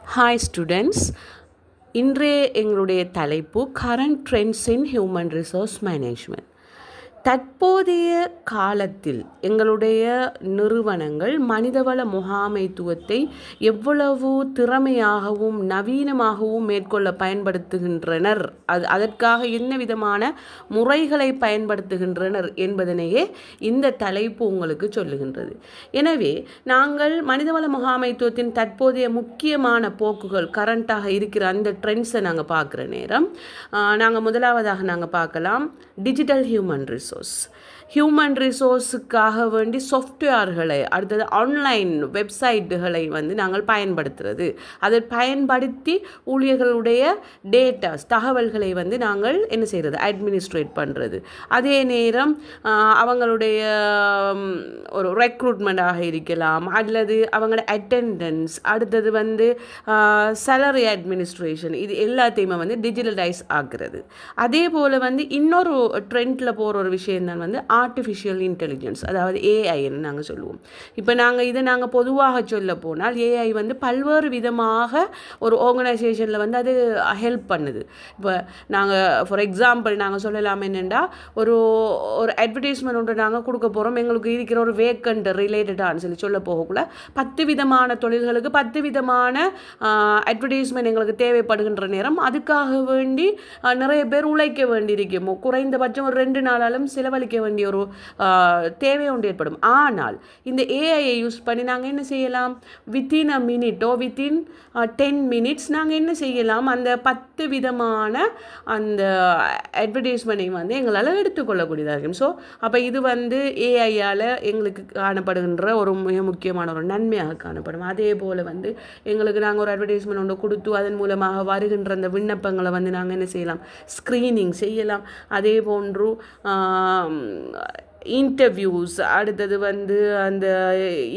Hi students, இன்றைய எங்களுடைய தலைப்பு current trends in human resource management. தற்போதைய காலத்தில் எங்களுடைய நிறுவனங்கள் மனிதவள முகாமைத்துவத்தை எவ்வளவு திறமையாகவும் நவீனமாகவும் மேற்கொள்ள பயன்படுத்துகின்றனர், அதற்காக என்ன விதமான முறைகளை பயன்படுத்துகின்றனர் என்பதனையே இந்த தலைப்பு உங்களுக்கு சொல்லுகின்றது. எனவே நாங்கள் மனிதவள முகாமைத்துவத்தின் தற்போதைய முக்கியமான போக்குகள் கரண்ட்டாக இருக்கிற அந்த ட்ரெண்ட்ஸை நாங்கள் பார்க்குற நேரம் நாங்கள் முதலாவதாக நாங்கள் பார்க்கலாம் டிஜிட்டல் ஹியூமன் ஹியூமன் ரிசோர்ஸுக்காக வேண்டி சாஃப்ட்வேர்களை, அடுத்தது ஆன்லைன் வெப்சைட்டுகளை நாங்கள் பயன்படுத்துறது, அதை பயன்படுத்தி ஊழியர்களுடைய டேட்டாஸ் தகவல்களை நாங்கள் என்ன செய்கிறது, அட்மினிஸ்ட்ரேட் பண்ணுறது. அதே நேரம் அவங்களுடைய ஒரு ரெக்ரூட்மெண்ட்டாக இருக்கலாம், அல்லது அவங்களோட அட்டெண்டன்ஸ், அடுத்தது சேலரி அட்மினிஸ்ட்ரேஷன், இது எல்லாத்தையுமே டிஜிட்டலைஸ் ஆகிறது. அதே போல் இன்னொரு ட்ரெண்டில் போகிற ஒரு விஷயம் தான் ஆர்டிஃபிஷியல் இன்டெலிஜென்ஸ், அதாவது ஏஐன்னு நாங்கள் சொல்லுவோம். இப்போ நாங்கள் பொதுவாக சொல்ல போனால் ஏஐ பல்வேறு விதமாக ஒரு ஆர்கனைசேஷனில் அது ஹெல்ப் பண்ணுது. இப்போ நாங்கள் ஃபார் எக்ஸாம்பிள் நாங்கள் சொல்லலாம் என்னென்னா, ஒரு அட்வர்டைஸ்மெண்ட் ஒன்று நாங்கள் கொடுக்க போகிறோம், எங்களுக்கு இருக்கிற ஒரு வேக்கண்ட் ரிலேட்டடான்னு சொல்ல போகக்குள்ள 10 விதமான தொழில்களுக்கு 10 விதமான அட்வர்டைஸ்மெண்ட் எங்களுக்கு தேவைப்படுகின்ற நேரம் அதுக்காக வேண்டி நிறைய பேர் உழைக்க வேண்டியிருக்கும். குறைந்தபட்சம் ஒரு 2 நாளாலும் செலவழிக்க வேண்டிய ஒரு தேவை ஒன்று ஏற்படும். ஆனால் இந்த ஏஐயை யூஸ் பண்ணி நாங்கள் என்ன செய்யலாம், வித்தின் அ மினிட்டோ வித்தின் 10 minutes நாங்கள் என்ன செய்யலாம், அந்த 10 விதமான அந்த அட்வர்டைஸ்மெண்ட்டை எங்களால் எடுத்துக்கொள்ளக்கூடியதாக இருக்கும். ஸோ அப்போ இது ஏஐயால் எங்களுக்கு காணப்படுகின்ற ஒரு மிக முக்கியமான ஒரு நன்மையாக காணப்படும். அதே போல் எங்களுக்கு நாங்கள் ஒரு அட்வர்டைஸ்மெண்ட் ஒன்று கொடுத்து அதன் மூலமாக வருகின்ற அந்த விண்ணப்பங்களை நாங்கள் என்ன செய்யலாம், ஸ்க்ரீனிங் செய்யலாம். அதே போன்று இன்டர்வியூஸ், அடுத்தது அந்த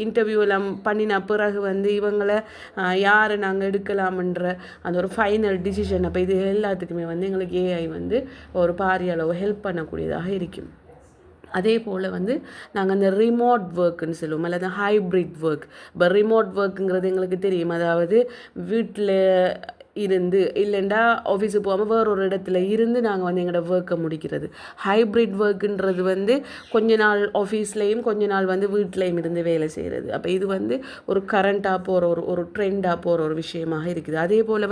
இன்டர்வியூ எல்லாம் பண்ணின பிறகு இவங்களை யாரை நாங்கள் எடுக்கலாம்ன்ற அந்த ஒரு ஃபைனல் டிசிஷன். அப்போ இது எல்லாத்துக்குமே எங்களுக்கு ஏஐ ஒரு பாரிய அளவு ஹெல்ப் பண்ணக்கூடியதாக இருக்கும். அதே போல் நாங்கள் அந்த ரிமோட் ஒர்க்குன்னு சொல்லுவோம், அல்லது ஹைப்ரிட் ஒர்க். இப்போ ரிமோட் ஒர்க்குங்கிறது எங்களுக்கு தெரியும், அதாவது வீட்டில் இருந்து இல்லைண்டா ஆஃபீஸுக்கு போகாமல் வேற ஒரு இடத்துல இருந்து நாங்கள் எங்களோட ஒர்க்கை முடிக்கிறது. ஹைப்ரிட் ஒர்க்குன்றது கொஞ்ச நாள் ஆஃபீஸ்லேயும் கொஞ்ச நாள் வீட்லேயும் இருந்து வேலை செய்கிறது. அப்போ இது ஒரு கரண்ட்டாக போகிற ஒரு ட்ரெண்டாக போகிற ஒரு விஷயமாக இருக்குது. அதே போல்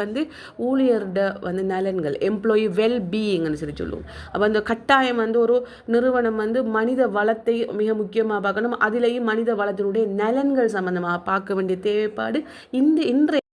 ஊழியர்ட நலன்கள், எம்ப்ளாயி வெல் பீயிங்னு சொல்லுவோம். அப்போ அந்த கட்டாயம் ஒரு நிறுவனம் மனித வளத்தை மிக முக்கியமாக பார்க்கணும், அதிலேயும் மனித வளத்தினுடைய நலன்கள் சம்பந்தமாக பார்க்க வேண்டிய தேவைப்பாடு இன்றைய